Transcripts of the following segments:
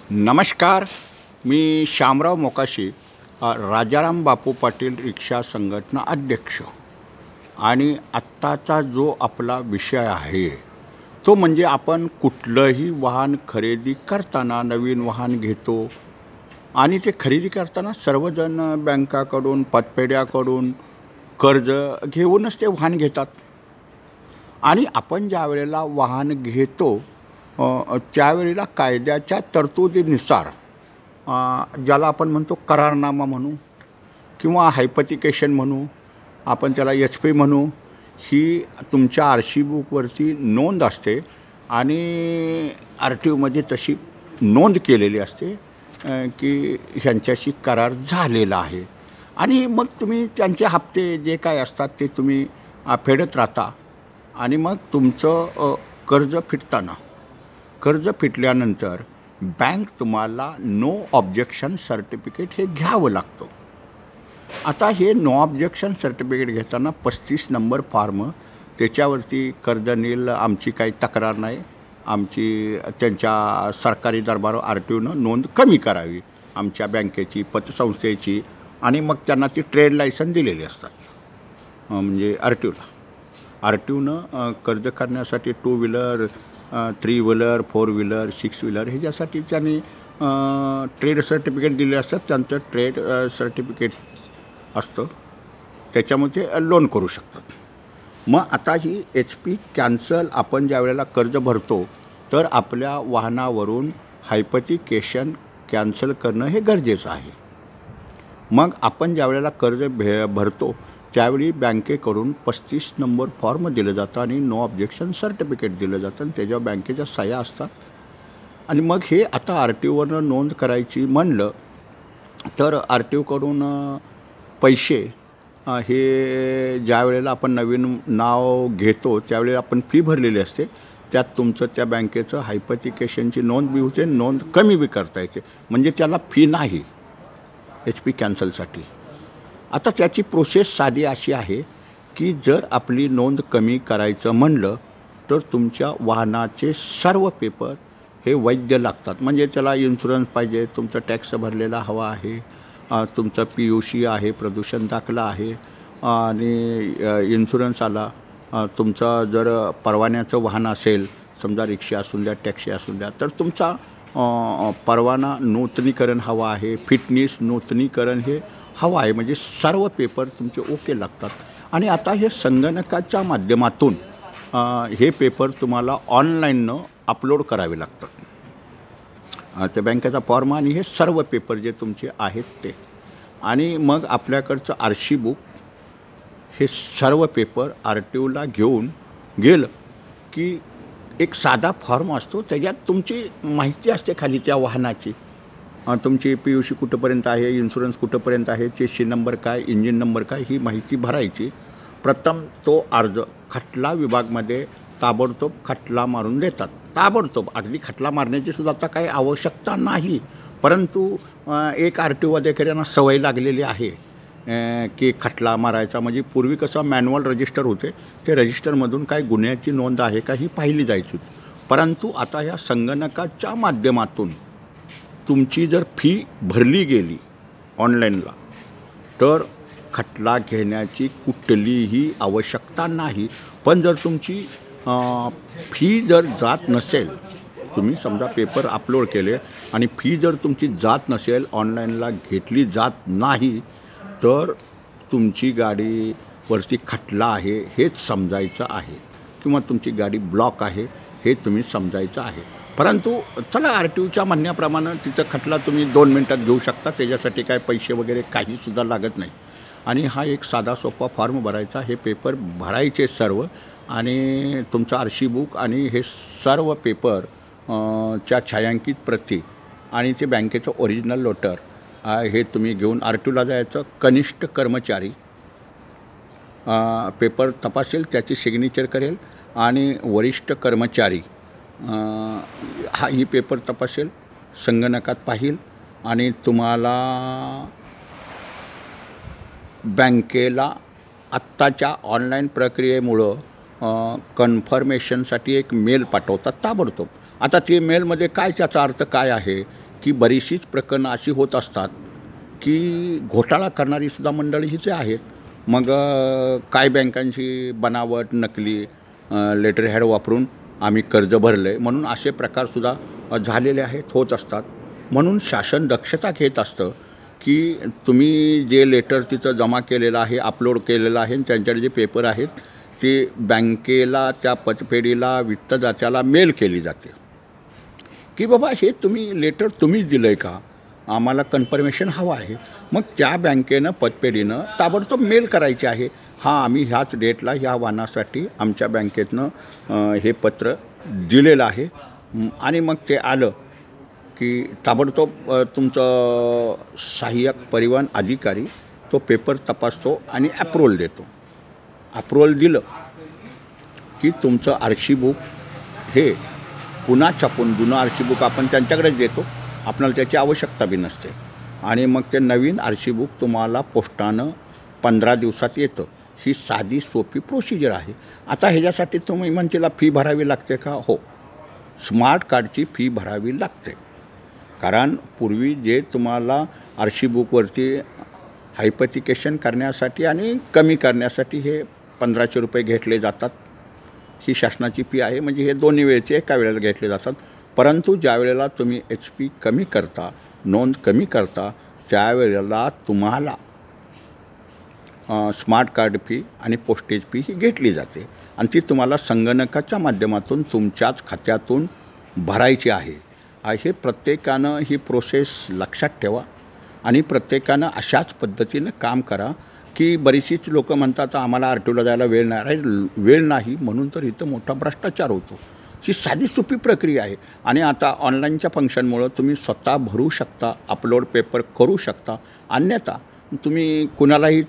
नमस्कार. मी शामराव मोकाशी, राजाराम बापू पाटील रिक्षा संघटना अध्यक्ष. आणि आत्ताचा जो आपला विषय आहे तो म्हणजे आपण कुठलंही वाहन खरेदी करताना, नवीन वाहन घेतो आणि ते खरेदी करताना सर्वजण बँकाकडून, पतपेढ्याकडून कर्ज घेऊनच ते वाहन घेतात. आणि आपण ज्या वेळेला वाहन घेतो त्यावेळेला कायद्याच्या तरतुदीनुसार, ज्याला आपण म्हणतो करारनामा म्हणू किंवा हायपोथिकेशन म्हणू, आपण त्याला HP म्हणू, ही तुमच्या RC बुकवरती नोंद असते आणि RTOमध्ये तशी नोंद केलेली असते की ह्यांच्याशी करार झालेला आहे. आणि मग तुम्ही त्यांचे हप्ते जे काय असतात ते तुम्ही फेडत राहता. आणि मग तुमचं कर्ज फिटल्यानंतर बँक तुम्हाला नो ऑब्जेक्शन सर्टिफिकेट हे घ्यावं लागतं. आता हे नो ऑब्जेक्शन सर्टिफिकेट घेताना 35 नंबर फॉर्म, त्याच्यावरती कर्ज नील, आमची काही तक्रार नाही, आमची त्यांच्या सरकारी दरबार RTOनं नोंद कमी करावी आमच्या बँकेची, पतसंस्थेची. आणि मग त्यांना ती ट्रेड लायसन दिलेली असतात, म्हणजे RTOनं कर्ज करण्यासाठी 2 व्हीलर, 3 व्हीलर, 4 व्हीलर, 6 व्हीलर ह्याच्यासाठी त्यांनी ट्रेड सर्टिफिकेट दिले असतात. त्यांचं ट्रेड सर्टिफिकेट असतं, त्याच्यामध्ये लोन करू शकतात. मग आता ही HP कॅन्सल, आपण ज्या वेळेला कर्ज भरतो तर आपल्या वाहनावरून हायपोथिकेशन कॅन्सल करणं हे गरजेचं आहे. मग आपण ज्या वेळेला कर्ज भरतो त्यावेळी बँकेकडून 35 नंबर फॉर्म दिलं जातं आणि नो ऑब्जेक्शन सर्टिफिकेट दिलं जातं आणि त्याच्यावर बँकेच्या सह्या असतात. आणि मग हे आता RTOवरनं नोंद करायची म्हणलं तर RTOकडून पैसे हे ज्या वेळेला आपण नवीन नाव घेतो त्यावेळेला आपण फी भरलेली असते, त्यात तुमचं त्या बँकेचं हायपोथिकेशनची नोंद बी होते, नोंद कमी बी करता येते, म्हणजे त्याला फी नाही HP कॅन्सलसाठी. आता त्याची प्रोसेस साधी अशी आहे की जर आपली नोंद कमी करायचं म्हणलं तर तुमच्या वाहनाचे सर्व पेपर हे वैध लागतात. म्हणजे त्याला इन्शुरन्स पाहिजे, तुमचा टॅक्स भरलेला हवा आहे, तुमचा PUC आहे, प्रदूषण दाखला आहे, आणि इन्शुरन्स आला. तुमचा जर परवान्याचं वाहन असेल, समजा रिक्षा असून द्या, टॅक्सी असून द्या, तर तुमचा परवाना नूतनीकरण हवा आहे, फिटनेस नूतनीकरण हे हवा आहे. म्हणजे सर्व पेपर तुमचे ओके लागतात. आणि आता हे संगणकाच्या माध्यमातून हे पेपर तुम्हाला ऑनलाईननं अपलोड करावे लागतात. त्या बँकेचा फॉर्म आणि हे सर्व पेपर जे तुमचे आहेत ते. आणि मग आपल्याकडचं RC बुक हे सर्व पेपर RTOला घेऊन गेलं की एक साधा फॉर्म असतो, त्याच्यात तुमची माहिती असते खाली त्या वाहनाची, तुमची PUC कुठंपर्यंत आहे, इन्शुरन्स कुठंपर्यंत आहे, चेसी नंबर काय, इंजिन नंबर काय, ही माहिती भरायची. प्रथम तो अर्ज खटला विभागमध्ये ताबडतोब खटला मारून देतात. ताबडतोब, अगदी खटला मारण्याची सुद्धा आता काही आवश्यकता नाही, परंतु एक RTO अधिकाऱ्यांना सवय लागलेली आहे की खटला मारायचा. म्हणजे पूर्वी कसं मॅन्युअल रजिस्टर होते, ते रजिस्टरमधून काय गुन्ह्याची नोंद आहे का ही पाहिली जायची. परंतु आता ह्या संगणकाच्या माध्यमातून तुमची जर फी भरली गेली ऑनलाईनला तर खटला घेण्याची कुठलीही आवश्यकता नाही. पण जर तुमची फी जर जात नसेल, तुम्ही समजा पेपर अपलोड केले आणि फी जर तुमची जात नसेल, ऑनलाईनला घेतली जात नाही, तर तुमची गाडीवरती खटला आहे हेच समजायचं आहे, किंवा तुमची गाडी ब्लॉक आहे हे तुम्ही समजायचं आहे. परंतु चला, RTOच्या म्हणण्याप्रमाणे तिथं खटला तुम्ही 2 मिनटात घेऊ शकता, त्याच्यासाठी काय पैसे वगैरे काहीसुद्धा लागत नाही. आणि हा एक साधा सोपा फॉर्म भरायचा, हे पेपर भरायचे सर्व, आणि तुमचं RC बुक आणि हे सर्व पेपर च्या छायांकित प्रती आणि ते बँकेचं ओरिजिनल लेटर हे तुम्ही घेऊन RTOला जायचं. कनिष्ठ कर्मचारी पेपर तपासेल, त्याची सिग्नेचर करेल, आणि वरिष्ठ कर्मचारी ही पेपर तपासेल, संगणकात पाहील, आणि तुम्हाला बँकेला आत्ताच्या ऑनलाईन प्रक्रियेमुळं कन्फर्मेशनसाठी एक मेल पाठवतात ताबडतोब. आता ते मेलमध्ये काय, त्याचा अर्थ काय आहे की बरीचशीच प्रकरणं अशी होत असतात की घोटाळा करणारीसुद्धा मंडळी इथे आहेत. मग काय बँकांची बनावट नकली लेटर हॅड वापरून आम्ही कर्ज भरलं आहे म्हणून असे प्रकारसुद्धा झालेले आहेत, होत असतात. म्हणून शासन दक्षता घेत असतं की तुम्ही जे लेटर तिथं जमा केलेलं आहे, अपलोड केलेलं आहे आणि त्यांच्याकडे जे पेपर आहेत ते बँकेला, त्या पतपेढीला, वित्तदात्याला मेल केली जाते की बाबा हे तुम्ही लेटर तुम्हीच दिलं आहे का, आम्हाला कन्फर्मेशन हवं आहे. मग त्या बँकेनं, पतपेढीनं ताबडतोब मेल करायचे आहे, हां आम्ही ह्याच डेटला ह्या वाहनासाठी आमच्या बँकेतनं हे पत्र दिलेलं आहे. आणि मग ते आलं की ताबडतोब तुमचं सहाय्यक परिवहन अधिकारी तो पेपर तपासतो आणि ॲप्रूव्हल देतो. अप्रूव्हल दिलं की तुमचं आरशी बुक हे पुन्हा छापून, जुनं आरशी बुक आपण त्यांच्याकडेच देतो, आपल्याला त्याची आवश्यकता बी नसते. आणि मग ते नवीन आरशी बुक तुम्हाला पोस्टानं 15 दिवसात येतं. ही साधी सोपी प्रोसिजर आहे. आता ह्याच्यासाठी तुम्ही म्हणतीला फी भरावी लागते का? हो, स्मार्ट कार्डची फी भरावी लागते. कारण पूर्वी जे तुम्हाला आरशी बुकवरती हायपथिकेशन करण्यासाठी आणि कमी करण्यासाठी हे 1500 रुपये घेतले जातात. ही शासनाची फी आहे, म्हणजे हे दोन्ही वेळेचे एका वेळेला घेतले जातात. परंतु ज्या वेळेला तुम्ही HP कमी करता, नोंद कमी करता, त्यावेळेला तुम्हाला स्मार्ट कार्ड फी आणि पोस्टेज फी ही घेतली जाते आणि ती तुम्हाला संगणकाच्या माध्यमातून तुमच्याच खात्यातून भरायची आहे. हे प्रत्येकानं ही प्रोसेस लक्षात ठेवा आणि प्रत्येकानं अशाच पद्धतीनं काम करा की बरीचशीच लोकं म्हणतात आम्हाला RTOला जायला वेळ नाही. अरे वेळ नाही म्हणून तर इथं मोठा भ्रष्टाचार होतो. ही साधी सोपी प्रक्रिया आहे. आणि आता ऑनलाईनच्या फंक्शनमुळं तुम्ही स्वतः भरू शकता, अपलोड पेपर करू शकता. अन्यथा तुम्ही कुणालाही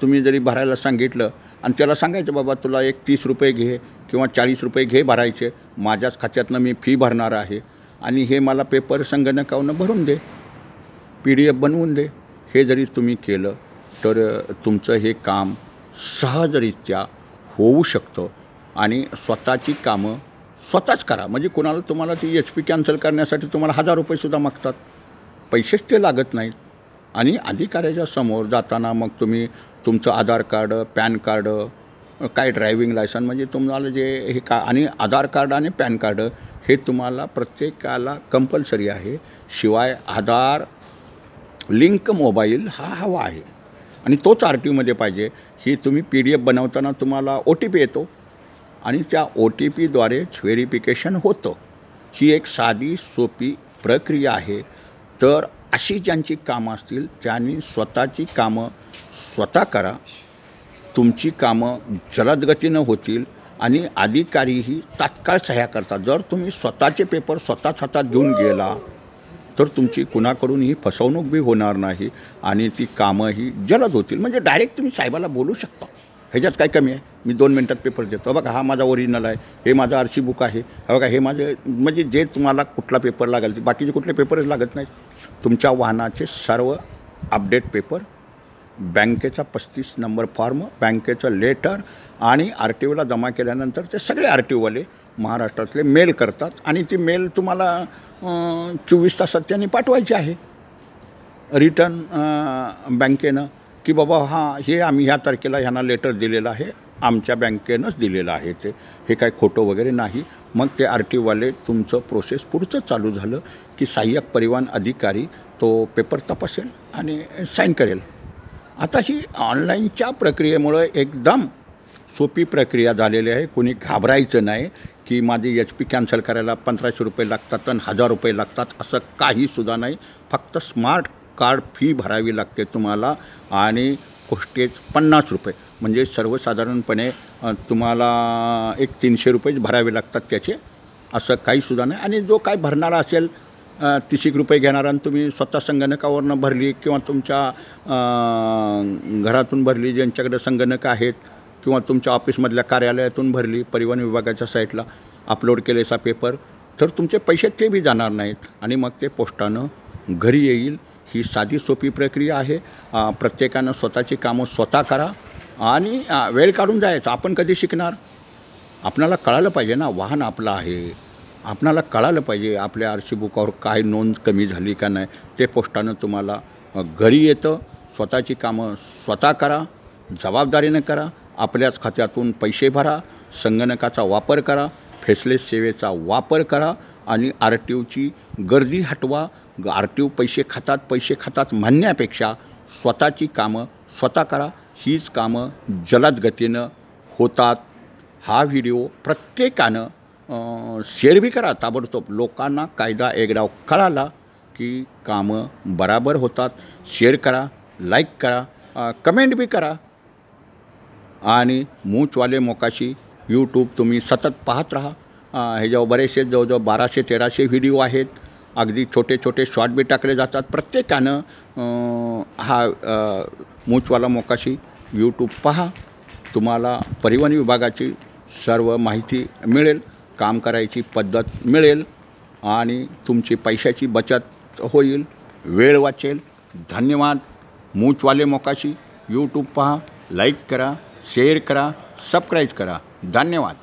तुम्ही जरी भरायला सांगितलं आणि त्याला सांगायचं बाबा तुला एक 30 रुपये घे किंवा 40 रुपये घे भरायचे, माझ्याच खात्यातनं मी फी भरणार आहे आणि हे मला पेपर संगणकावरून भरून दे, PDF बनवून दे. हे जरी तुम्ही केलं तर तुमचं हे काम सहजरित्या होऊ शकतं आणि स्वतःची कामं स्वतःच करा. म्हणजे कोणाला तुम्हाला ती HP कॅन्सल करण्यासाठी तुम्हाला 1000 रुपयेसुद्धा मागतात, पैसेच ते लागत नाहीत. आणि अधिकाऱ्याच्या समोर जाताना मग तुम्ही तुमचं आधार कार्ड, पॅन कार्ड, काय ड्रायव्हिंग लायसन, म्हणजे तुम्हाला जे हे आणि आधार कार्ड आणि पॅन कार्ड हे तुम्हाला प्रत्येकाला कंपल्सरी आहे. शिवाय आधार लिंक मोबाईल हा हवा आहे आणि तोच RTOमध्ये पाहिजे. ही तुम्ही PDF बनवताना तुम्हाला OTP येतो आणि त्या OTPद्वारेच व्हेरिफिकेशन होतं. ही एक साधी सोपी प्रक्रिया आहे. तर अशी ज्यांची कामं असतील त्यांनी स्वतःची कामं स्वतः करा. तुमची कामं जलद गतीनं होतील आणि अधिकारीही तात्काळ सह्या करतात. जर तुम्ही स्वतःचे पेपर स्वतःच हातात घेऊन गेला तर तुमची कुणाकडूनही फसवणूक बी होणार नाही आणि ती कामंही जलद होतील. म्हणजे डायरेक्ट तुम्ही साहेबाला बोलू शकता, ह्याच्यात काय कमी आहे, मी 2 मिनटात पेपर देतो, बघा हा माझा ओरिजिनल आहे, हे माझं RC बुक आहे, बघा हे माझं, म्हणजे जे तुम्हाला कुठला पेपर लागेल ते बाकीचे कुठले पेपरच लागत नाहीत. तुमच्या वाहनाचे सर्व अपडेट पेपर, बँकेचा 35 नंबर फॉर्म, बँकेचं लेटर आणि RTOला जमा केल्यानंतर ते सगळे RTOवाले महाराष्ट्रातले मेल करतात आणि ती मेल तुम्हाला 24 तासात त्यांनी पाठवायची आहे रिटर्न बँकेनं की बाबा हां हे आम्ही ह्या तारखेला ह्यांना लेटर दिलेलं आहे, आमच्या बँकेनंच दिलेलं आहे, हे काय खोटं वगैरे नाही. मग ते RTOवाले तुमचं प्रोसेस पुढचं चालू झालं की सहाय्यक परिवहन अधिकारी तो पेपर तपासेल आणि साईन करेल. आता ही ऑनलाईनच्या प्रक्रियेमुळं एकदम सोपी प्रक्रिया झालेली आहे. कोणी घाबरायचं नाही की माझी HP कॅन्सल करायला 1500 रुपये लागतात आणि 1000 रुपये लागतात, असं काहीसुद्धा नाही. फक्त स्मार्ट कार्ड फी भरावी लागते तुम्हाला आणि पोस्टेज 50 रुपये, म्हणजे सर्वसाधारणपणे तुम्हाला एक 300 रुपयेच भरावे लागतात त्याचे, असं काहीसुद्धा नाही. आणि जो काय भरणारा असेल 30 रुपये घेणार आणि तुम्ही स्वतः संगणकावरनं भरली किंवा तुमच्या घरातून भरली, ज्यांच्याकडे संगणक आहेत, किंवा तुमच्या ऑफिसमधल्या कार्यालयातून भरली, परिवहन विभागाच्या साईटला अपलोड केलेला पेपर, तर तुमचे पैसे ते बी जाणार नाहीत आणि मग ते पोस्टानं घरी येईल. ही साधी सोपी प्रक्रिया आहे. प्रत्येकानं स्वतःची कामं स्वतः करा आणि वेळ काढून जायचं. आपण कधी शिकणार? आपल्याला कळालं पाहिजे ना, वाहन आपलं आहे, आपणाला कळालं पाहिजे आपल्या आर सी बुकावर काय नोंद कमी झाली का नाही. ते पोस्टानं तुम्हाला घरी येतं. स्वतःची कामं स्वतः करा, जबाबदारीनं करा. आपल्याच खात्यातून पैसे भरा, संगणकाचा वापर करा, फेसलेस सेवेचा वापर करा आणि आर टी ओची गर्दी हटवा. आर टी ओ पैसे खातात म्हणण्यापेक्षा स्वतःची कामं स्वतः करा. हीच कामं जलद गतीनं होतात. हा व्हिडिओ प्रत्येकानं शेअर बी करा ताबडतोब. लोकांना कायदा एकदा कळाला की कामं बराबर होतात. शेअर करा, लाईक करा, कमेंट बी करा. आणि मूचवाले मोकाशी यूट्यूब तुम्ही सतत पाहत राहा. ह्याच्यावर बरेचसे जवळजवळ 1200-1300 व्हिडिओ आहेत. अगदी छोटे छोटे शॉर्ट बी टाकले जातात. प्रत्येकानं हा मूचवाला मोकाशी यूट्यूब पहा. तुम्हाला परिवहन विभागाची सर्व माहिती मिळेल, काम करायची पद्धत मिळेल आणि तुमची पैशाची बचत होईल, वेळ वाचेल. धन्यवाद. मूचवाले मोकाशी यूट्यूब पहा, लाईक करा, शेअर करा, सबस्क्राईब करा. धन्यवाद.